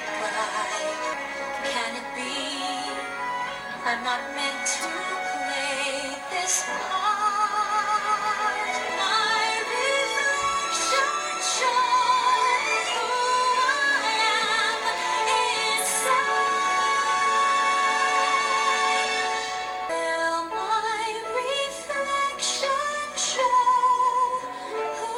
goodbye. Can it be I'm not meant to play this part? My reflection shows who I am inside. Will my reflection show who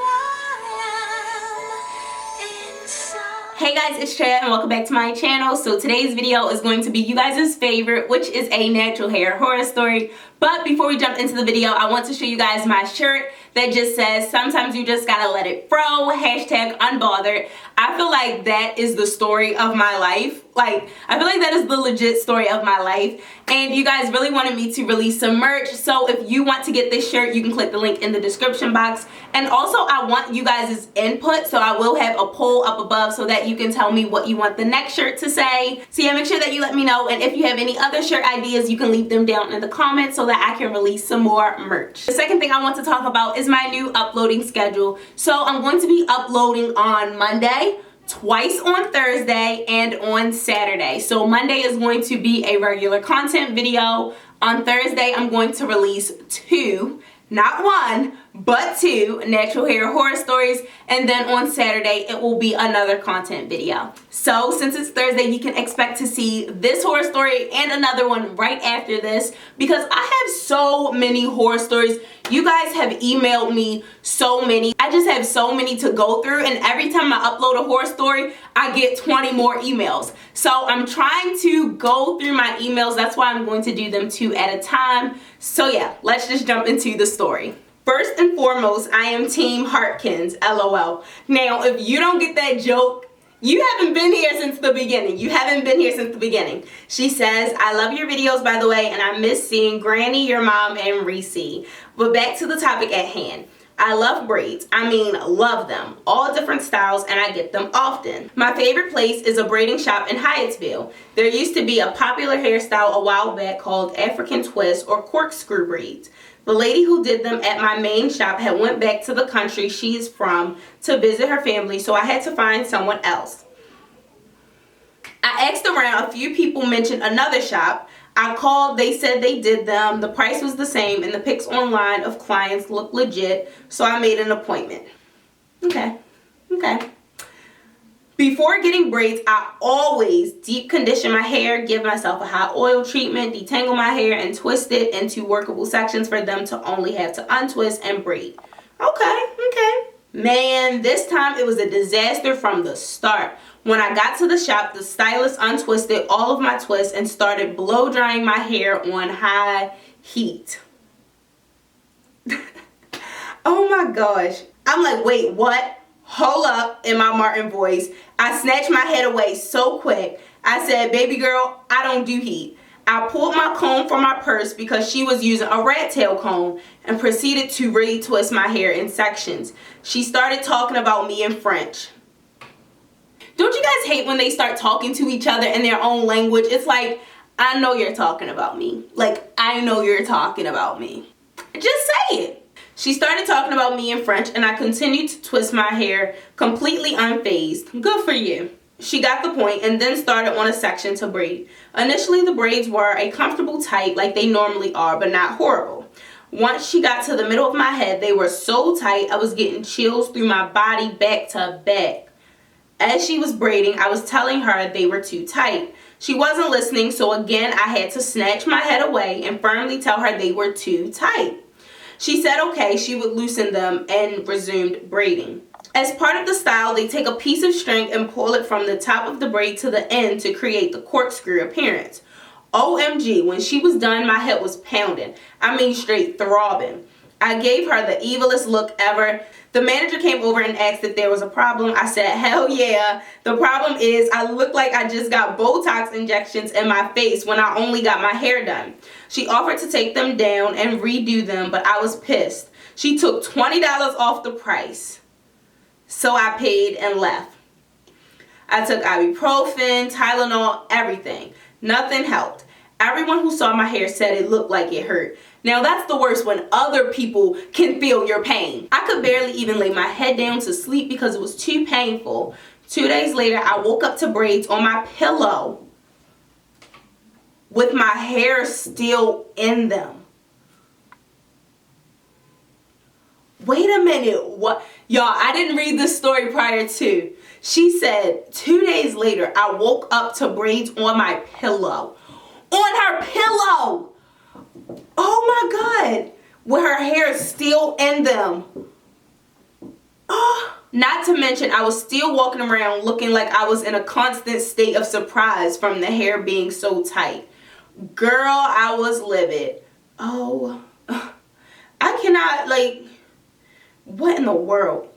I am inside? Hey guys, it's Traeh and welcome back to my channel. So today's video is going to be you guys' favorite, which is a natural hair horror story. But before we jump into the video, I want to show you guys my shirt that just says, sometimes you just gotta let it fro, hashtag unbothered. I feel like that is the story of my life. Like, I feel like that is the legit story of my life. And you guys really wanted me to release some merch. So if you want to get this shirt, you can click the link in the description box. And also, I want you guys' input. So I will have a poll up above so that you can tell me what you want the next shirt to say. So yeah, make sure that you let me know. And if you have any other shirt ideas, you can leave them down in the comments so that I can release some more merch. The second thing I want to talk about is my new uploading schedule. So I'm going to be uploading on Monday, twice on Thursday, and on Saturday. So Monday is going to be a regular content video. On Thursday, I'm going to release 2, not 1, but 2 natural hair horror stories. And then on Saturday, it will be another content video. So since it's Thursday, you can expect to see this horror story and another one right after this, because I have so many horror stories. You guys have emailed me so many. I just have so many to go through, and every time I upload a horror story, I get 20 more emails. So I'm trying to go through my emails. That's why I'm going to do them 2 at a time. So yeah, let's just jump into the story. First and foremost, I am Team Hartkins, LOL. Now, if you don't get that joke, you haven't been here since the beginning. You haven't been here since the beginning. She says, I love your videos, by the way, and I miss seeing Granny, your mom, and Reese. But back to the topic at hand. I love braids. I mean, love them. All different styles, and I get them often. My favorite place is a braiding shop in Hyattsville. There used to be a popular hairstyle a while back called African twist or corkscrew braids. The lady who did them at my main shop had went back to the country she is from to visit her family, so I had to find someone else. I asked around, a few people mentioned another shop. I called, they said they did them, the price was the same, and the pics online of clients looked legit, so I made an appointment. Okay. Before getting braids, I always deep condition my hair, give myself a hot oil treatment, detangle my hair, and twist it into workable sections for them to only have to untwist and braid. Okay. Man, this time it was a disaster from the start. When I got to the shop, the stylist untwisted all of my twists and started blow drying my hair on high heat. Oh my gosh. I'm like, wait, what? Hold up, in my Martin voice. I snatched my head away so quick. I said, baby girl, I don't do heat. I pulled my comb from my purse because she was using a rat tail comb and proceeded to really twist my hair in sections. She started talking about me in French. Don't you guys hate when they start talking to each other in their own language? It's like, I know you're talking about me. Like, I know you're talking about me. Just say it. She started talking about me in French, and I continued to twist my hair completely unfazed. Good for you. She got the point and then started on a section to braid. Initially, the braids were a comfortable tight like they normally are, but not horrible. Once she got to the middle of my head, they were so tight I was getting chills through my body back to back. As she was braiding, I was telling her they were too tight. She wasn't listening, so again, I had to snatch my head away and firmly tell her they were too tight. She said okay, she would loosen them and resumed braiding. As part of the style, they take a piece of string and pull it from the top of the braid to the end to create the corkscrew appearance. OMG, when she was done, my head was pounding. I mean, straight throbbing. I gave her the evilest look ever. The manager came over and asked if there was a problem. I said, hell yeah. The problem is I look like I just got Botox injections in my face when I only got my hair done. She offered to take them down and redo them, but I was pissed. She took $20 off the price. So I paid and left. I took ibuprofen, Tylenol, everything. Nothing helped. Everyone who saw my hair said it looked like it hurt. Now that's the worst, when other people can feel your pain. I could barely even lay my head down to sleep because it was too painful. 2 days later, I woke up to braids on my pillow with my hair still in them. Wait a minute, what? Y'all, I didn't read this story prior to. She said 2 days later, I woke up to braids on my pillow. On her pillow! Oh my God! With her hair still in them. Oh, not to mention, I was still walking around looking like I was in a constant state of surprise from the hair being so tight. Girl, I was livid. Oh, I cannot, like, what in the world?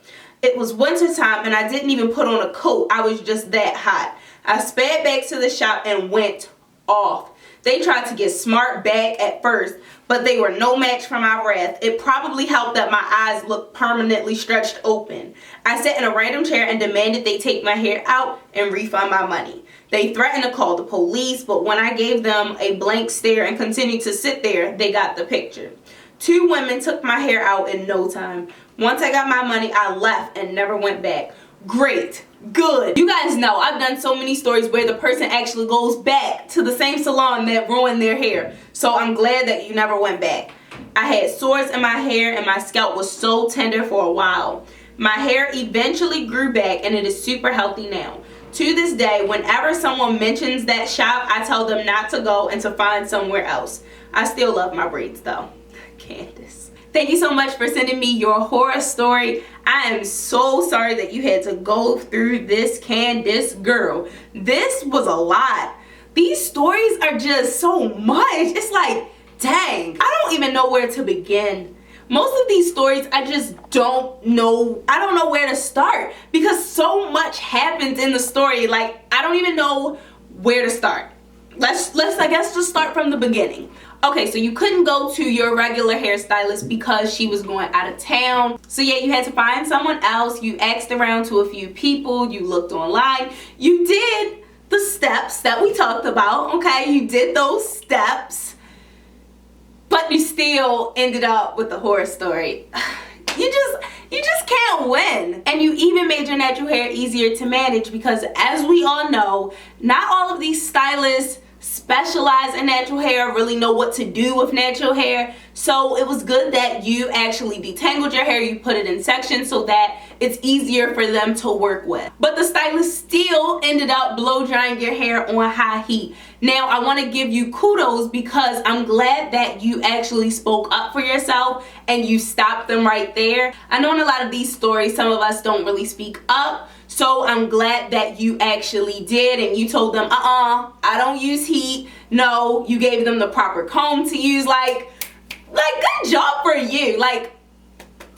It was winter time and I didn't even put on a coat. I was just that hot. I sped back to the shop and went off. They tried to get smart back at first, but they were no match for my wrath. It probably helped that my eyes looked permanently stretched open. I sat in a random chair and demanded they take my hair out and refund my money. They threatened to call the police, but when I gave them a blank stare and continued to sit there, they got the picture. 2 women took my hair out in no time. Once I got my money, I left and never went back. Great. Good. You guys know I've done so many stories where the person actually goes back to the same salon that ruined their hair. So I'm glad that you never went back. I had sores in my hair and my scalp was so tender for a while. My hair eventually grew back and it is super healthy now. To this day, whenever someone mentions that shop, I tell them not to go and to find somewhere else. I still love my braids though. Candace. Thank you so much for sending me your horror story. I am so sorry that you had to go through this, Candace girl. This was a lot. These stories are just so much. It's like, dang, I don't even know where to begin. Most of these stories I just don't know. I don't know where to start because so much happens in the story. Like, I don't even know where to start. Let's I guess just start from the beginning. Okay, so you couldn't go to your regular hairstylist because she was going out of town. So yeah, you had to find someone else. You asked around to a few people. You looked online. You did the steps that we talked about, okay? You did those steps. But you still ended up with the horror story. You just can't win. And you even made your natural hair easier to manage because as we all know, not all of these stylists specialize in natural hair, really know what to do with natural hair. So it was good that you actually detangled your hair, you put it in sections so that it's easier for them to work with. But the stylist still ended up blow drying your hair on high heat. Now I want to give you kudos because I'm glad that you actually spoke up for yourself and you stopped them right there. I know in a lot of these stories some of us don't really speak up. So I'm glad that you actually did and you told them, I don't use heat. No, you gave them the proper comb to use. Like good job for you. Like,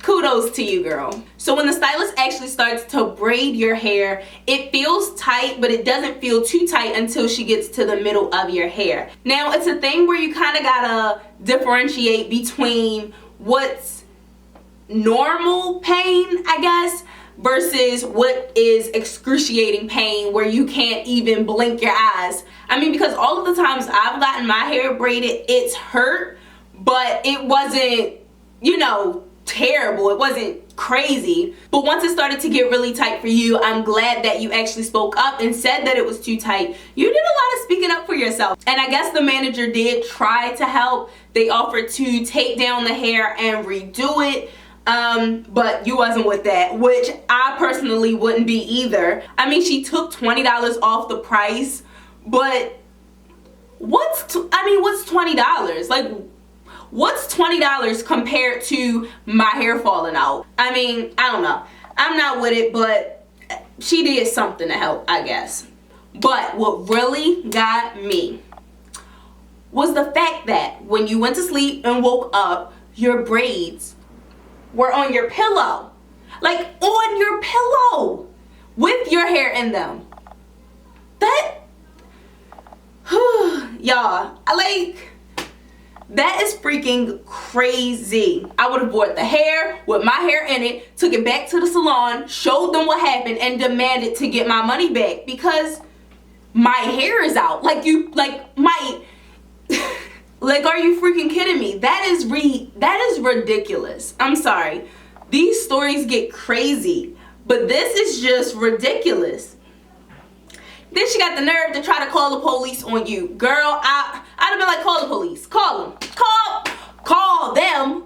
kudos to you, girl. So when the stylist actually starts to braid your hair, it feels tight, but it doesn't feel too tight until she gets to the middle of your hair. Now, it's a thing where you kind of gotta differentiate between what's normal pain, I guess, versus what is excruciating pain where you can't even blink your eyes. I mean, because all of the times I've gotten my hair braided, it's hurt, but it wasn't, you know, terrible. It wasn't crazy. But once it started to get really tight for you, I'm glad that you actually spoke up and said that it was too tight. You did a lot of speaking up for yourself. And I guess the manager did try to help. They offered to take down the hair and redo it. But you wasn't with that, which I personally wouldn't be either. I mean, she took $20 off the price, but what's $20? Like, what's $20 compared to my hair falling out? I mean, I don't know. I'm not with it, but she did something to help, I guess. But what really got me was the fact that when you went to sleep and woke up, your braids were on your pillow. Like, on your pillow with your hair in them. That, y'all, like, that is freaking crazy. I would have bought the hair with my hair in it, took it back to the salon, showed them what happened, and demanded to get my money back because my hair is out. Like, like, are you freaking kidding me? That is ridiculous. I'm sorry. These stories get crazy. But this is just ridiculous. Then she got the nerve to try to call the police on you. Girl, I'd have been like, call the police. Call them. Call them.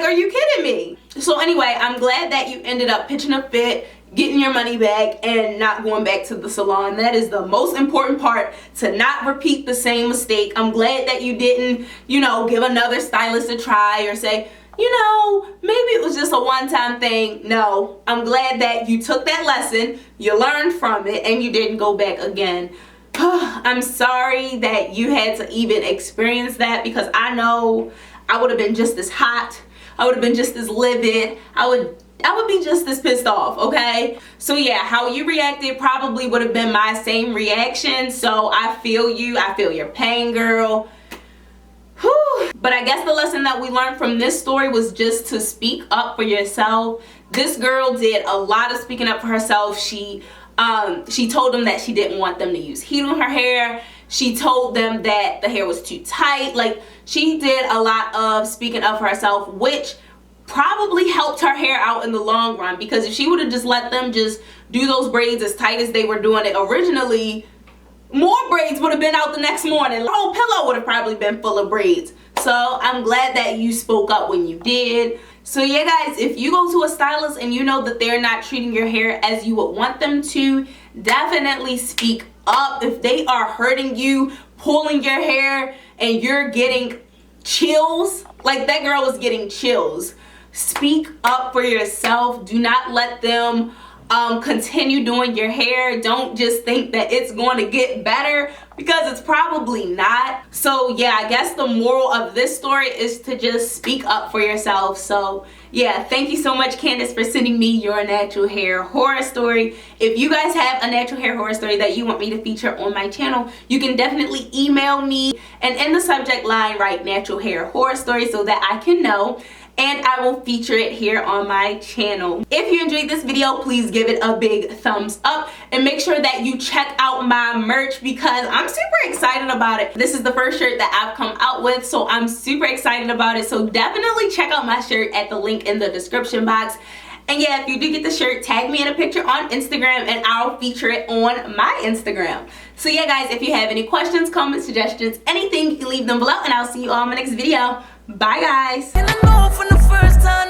Are you kidding me? So anyway, I'm glad that you ended up pitching a fit, getting your money back, and not going back to the salon. That is the most important part, to not repeat the same mistake. I'm glad that you didn't, give another stylist a try or say, maybe it was just a one-time thing. No, I'm glad that you took that lesson, you learned from it, and you didn't go back again. I'm sorry that you had to even experience that, because I know I would have been just as hot. I would have been just as livid. I would be just as pissed off, okay? So yeah, how you reacted probably would have been my same reaction. So I feel you. I feel your pain, girl. Whew. But I guess the lesson that we learned from this story was just to speak up for yourself. This girl did a lot of speaking up for herself. She told them that she didn't want them to use heat on her hair. She told them that the hair was too tight. Like, she did a lot of speaking up for herself, which probably helped her hair out in the long run, because if she would have just let them just do those braids as tight as they were doing it originally, more braids would have been out the next morning. The whole pillow would have probably been full of braids. So I'm glad that you spoke up when you did. So yeah, guys, if you go to a stylist and you know that they're not treating your hair as you would want them to, definitely speak up. If they are hurting you, pulling your hair, and you're getting chills, like that girl was getting chills, speak up for yourself. Do not let them continue doing your hair. Don't just think that it's going to get better, because it's probably not. So yeah, I guess the moral of this story is to just speak up for yourself. So yeah, thank you so much, Candace, for sending me your natural hair horror story. If you guys have a natural hair horror story that you want me to feature on my channel, you can definitely email me and in the subject line write natural hair horror story so that I can know, and I will feature it here on my channel. If you enjoyed this video, please give it a big thumbs up, and make sure that you check out my merch, because I'm super excited about it. This is the first shirt that I've come out with, so I'm super excited about it. So definitely check out my shirt at the link in the description box. And yeah, if you do get the shirt, tag me in a picture on Instagram and I'll feature it on my Instagram. So yeah, guys, if you have any questions, comments, suggestions, anything, you can leave them below, and I'll see you all in my next video. Bye, guys. And I know from the first time